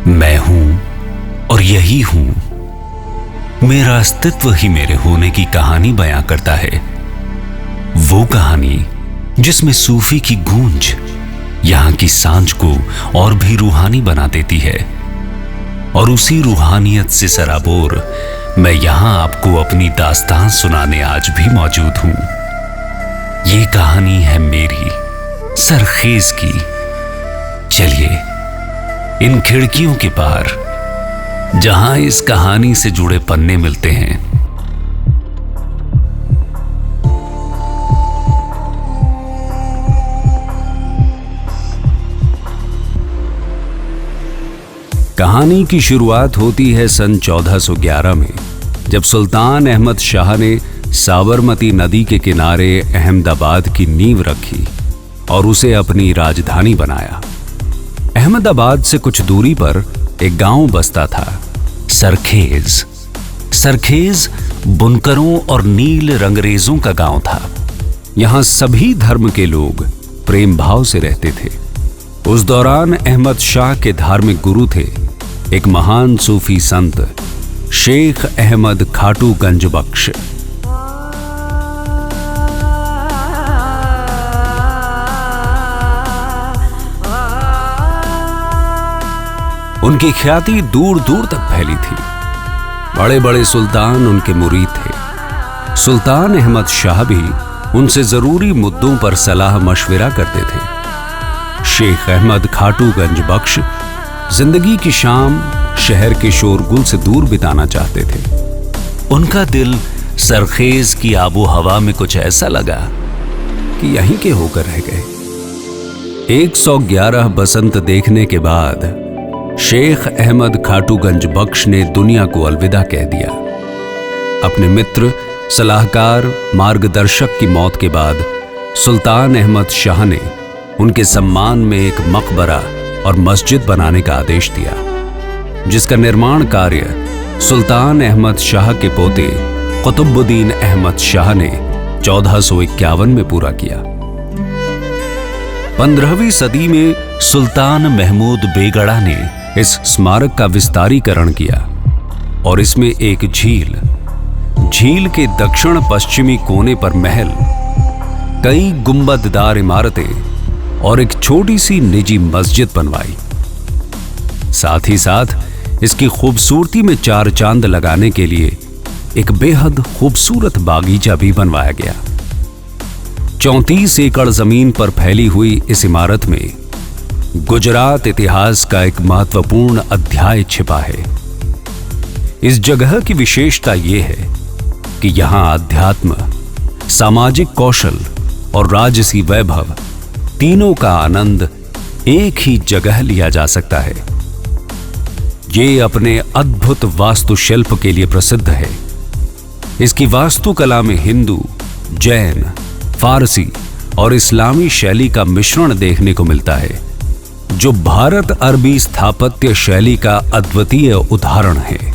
मैं हूं और यही हूं। मेरा अस्तित्व ही मेरे होने की कहानी बयां करता है। वो कहानी जिसमें सूफी की गूंज यहां की सांझ को और भी रूहानी बना देती है। और उसी रूहानियत से सराबोर मैं यहां आपको अपनी दास्तान सुनाने आज भी मौजूद हूं। ये कहानी है मेरी सरखेज की। चलिए इन खिड़कियों के पार जहां इस कहानी से जुड़े पन्ने मिलते हैं, कहानी की शुरुआत होती है सन 1411 में, जब सुल्तान अहमद शाह ने साबरमती नदी के किनारे अहमदाबाद की नींव रखी और उसे अपनी राजधानी बनाया। अहमदाबाद से कुछ दूरी पर एक गांव बसता था, सरखेज। सरखेज बुनकरों और नील रंगरेजों का गांव था। यहां सभी धर्म के लोग प्रेम भाव से रहते थे। उस दौरान अहमद शाह के धार्मिक गुरु थे एक महान सूफी संत शेख अहमद खाटू गंज बख्श। उनकी ख्याति दूर दूर तक फैली थी। बड़े बड़े सुल्तान उनके मुरीद थे। सुल्तान अहमद शाह भी उनसे जरूरी मुद्दों पर सलाह मशविरा करते थे। शेख अहमद खाटू गंज बख्श जिंदगी की शाम शहर के शोरगुल से दूर बिताना चाहते थे। उनका दिल सरखेज की आबो हवा में कुछ ऐसा लगा कि यहीं के होकर रह गए। 111 बसंत देखने के बाद शेख अहमद खाटूगंज बख्श ने दुनिया को अलविदा कह दिया। अपने मित्र, सलाहकार, मार्गदर्शक की मौत के बाद सुल्तान अहमद शाह ने उनके सम्मान में एक मकबरा और मस्जिद बनाने का आदेश दिया, जिसका निर्माण कार्य सुल्तान अहमद शाह के पोते कुतुबुद्दीन अहमद शाह ने 1451 में पूरा किया। 15वीं सदी में सुल्तान महमूद बेगड़ा ने इस स्मारक का विस्तारीकरण किया और इसमें एक झील के दक्षिण पश्चिमी कोने पर महल, कई गुंबददार इमारतें और एक छोटी सी निजी मस्जिद बनवाई। साथ ही साथ इसकी खूबसूरती में चार चांद लगाने के लिए एक बेहद खूबसूरत बागीचा भी बनवाया गया। 34 एकड़ जमीन पर फैली हुई इस इमारत में गुजरात इतिहास का एक महत्वपूर्ण अध्याय छिपा है। इस जगह की विशेषता यह है कि यहां अध्यात्म, सामाजिक कौशल और राजसी वैभव तीनों का आनंद एक ही जगह लिया जा सकता है। ये अपने अद्भुत वास्तुशिल्प के लिए प्रसिद्ध है। इसकी वास्तुकला में हिंदू, जैन, फारसी और इस्लामी शैली का मिश्रण देखने को मिलता है, जो भारत अरबी स्थापत्य शैली का अद्वितीय उदाहरण है।